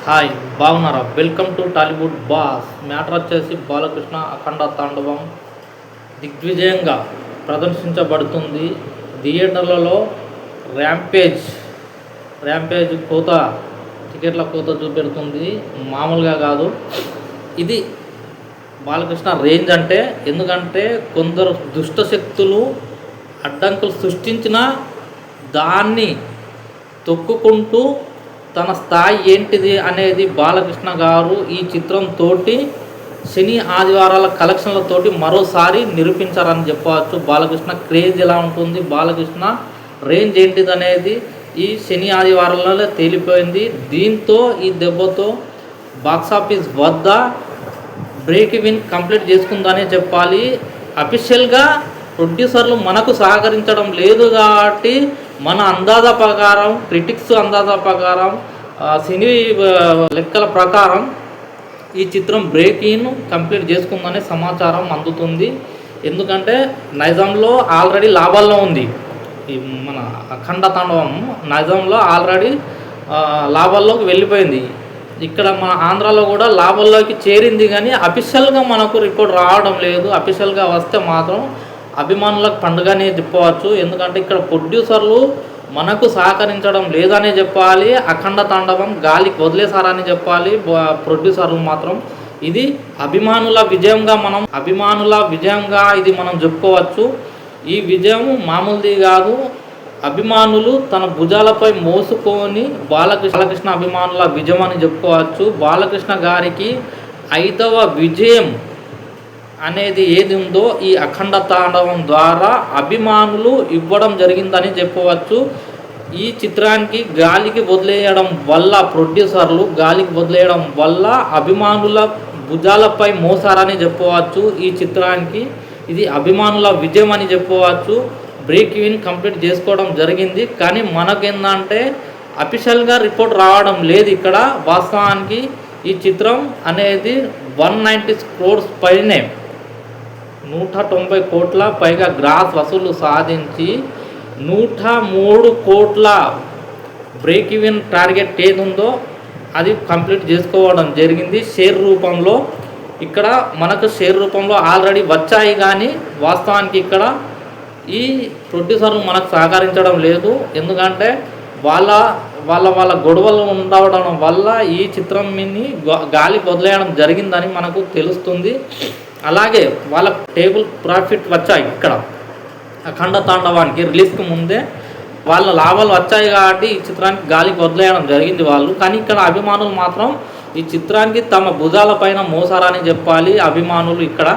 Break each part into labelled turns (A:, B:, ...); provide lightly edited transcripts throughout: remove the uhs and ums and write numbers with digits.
A: Hi బాగున్నారా? Welcome to Tollywood boss. Matter వచ్చేసి బాలకృష్ణ అఖండ తాండవం దిగ్విజయంగా ప్రదర్శించబడుతుంది. థియేటర్లలో ర్యాంపేజ్ కోత, టికెట్ల కోత చూపెడుతుంది. మామూలుగా కాదు. ఇది బాలకృష్ణ రేంజ్ అంటే. ఎందుకంటే కొందరు దుష్ట శక్తులు అడ్డంకులు సృష్టించిన దాన్ని తొక్కుకుంటూ తన స్థాయి ఏంటిది అనేది బాలకృష్ణ గారు ఈ చిత్రంతో శని ఆదివారాల కలెక్షన్లతోటి మరోసారి నిరూపించారని చెప్పవచ్చు. బాలకృష్ణ క్రేజ్ ఎలా ఉంటుంది, బాలకృష్ణ రేంజ్ ఏంటిది అనేది ఈ శని ఆదివారాలలో తేలిపోయింది. దీంతో ఈ దెబ్బతో బాక్సాఫీస్ వద్ద బ్రేక్ ఈవెన్ కంప్లీట్ చేసుకుందనే చెప్పాలి. అఫీషియల్గా ప్రొడ్యూసర్లు మనకు సహకరించడం లేదు కాబట్టి మన అందాజా ప్రకారం, క్రిటిక్స్ అందాజా ప్రకారం, సినీ లెక్కల ప్రకారం ఈ చిత్రం బ్రేక్ ఇన్ కంప్లీట్ చేసుకుందనే సమాచారం అందుతుంది. ఎందుకంటే నైజాంలో ఆల్రెడీ లాభాల్లో ఉంది. ఈ మన అఖండ తాండవం నైజాంలో ఆల్రెడీ లాభాల్లోకి వెళ్ళిపోయింది. ఇక్కడ మన ఆంధ్రాలో కూడా లాభాల్లోకి చేరింది, కానీ అఫీషియల్గా మనకు రిపోర్ట్ రావడం లేదు. అఫీషియల్గా వస్తే మాత్రం అభిమానులకు పండుగనే చెప్పవచ్చు. ఎందుకంటే ఇక్కడ ప్రొడ్యూసర్లు మనకు సహకరించడం లేదనే చెప్పాలి. అఖండ తాండవం గాలికి వదిలేసారని చెప్పాలి ప్రొడ్యూసర్లు మాత్రం. ఇది అభిమానుల విజయంగా ఇది మనం చెప్పుకోవచ్చు. ఈ విజయం మామూలుది కాదు. అభిమానులు తన భుజాలపై మోసుకొని బాలకృష్ణ అభిమానుల విజయం అని చెప్పుకోవచ్చు. బాలకృష్ణ గారికి 5వ విజయం అనేది ఏది ఉందో ఈ అఖండ తాండవం ద్వారా అభిమానులు ఇవ్వడం జరిగిందని చెప్పవచ్చు. ఈ చిత్రానికి గాలికి వదిలేయడం వల్ల, ప్రొడ్యూసర్లు గాలికి వదిలేయడం వల్ల అభిమానుల భుజాలపై మోసారని చెప్పవచ్చు. ఈ చిత్రానికి ఇది అభిమానుల విజయం అని చెప్పవచ్చు. బ్రేక్ ఈవెన్ కంప్లీట్ చేసుకోవడం జరిగింది. కానీ మనకేందంటే అఫీషియల్గా రిపోర్ట్ రావడం లేదు. ఇక్కడ వాస్తవానికి ఈ చిత్రం అనేది 190 crores పైనే, 190 కోట్ల పైగా గ్రాస్ వసూలు సాధించి 103 కోట్ల బ్రేక్ ఈవెన్ టార్గెట్ ఏది ఉందో అది కంప్లీట్ చేసుకోవడం జరిగింది షేర్ రూపంలో. ఇక్కడ మనకు షేర్ రూపంలో ఆల్రెడీ వచ్చాయి, కానీ వాస్తవానికి ఇక్కడ ఈ ప్రొడ్యూసర్లు మనకు సహకరించడం లేదు. ఎందుకంటే వాళ్ళ గొడవలు ఉండవడం వల్ల ఈ చిత్రం గాలికి వదిలేయడం జరిగిందని మనకు తెలుస్తుంది. అలాగే వాళ్ళ టేబుల్ ప్రాఫిట్ వచ్చాయి. ఇక్కడ అఖండ తాండవానికి రిలీజ్కి ముందే వాళ్ళ లాభాలు వచ్చాయి కాబట్టి ఈ చిత్రానికి గాలికి వదిలేయడం జరిగింది వాళ్ళు. కానీ ఇక్కడ అభిమానులు మాత్రం ఈ చిత్రానికి తమ భుజాల పైన మోసారని చెప్పాలి అభిమానులు ఇక్కడ.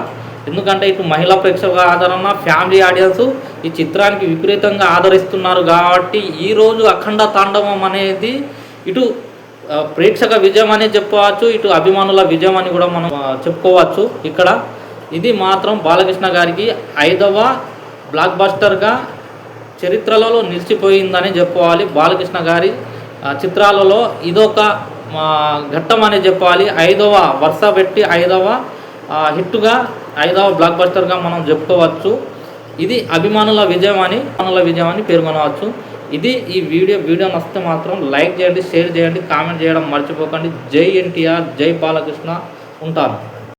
A: ఎందుకంటే ఇటు మహిళా ప్రేక్షకుల ఆదరణ, ఫ్యామిలీ ఆడియన్స్ ఈ చిత్రానికి విపరీతంగా ఆదరిస్తున్నారు కాబట్టి ఈరోజు అఖండ తాండవం అనేది ఇటు ప్రేక్షక విజయం అని చెప్పవచ్చు, ఇటు అభిమానుల విజయం అని కూడా మనం చెప్పుకోవచ్చు. ఇక్కడ ఇది మాత్రం బాలకృష్ణ గారికి 5వ బ్లాక్ బస్టర్గా చరిత్రలలో నిలిచిపోయిందని చెప్పుకోవాలి. బాలకృష్ణ గారి చిత్రాలలో ఇదొక ఘట్టం అని చెప్పాలి. 5వ వరుస పెట్టి 5వ హిట్గా, 5వ బ్లాక్ బస్టర్గా మనం చెప్పుకోవచ్చు. ఇది అభిమానుల విజయం అని పేర్కొనవచ్చు. ఇది ఈ వీడియో నచ్చితే మాత్రం లైక్ చేయండి, షేర్ చేయండి, కామెంట్ చేయడం మర్చిపోకండి. జై ఎన్టీఆర్, జై బాలకృష్ణ. ఉంటాను.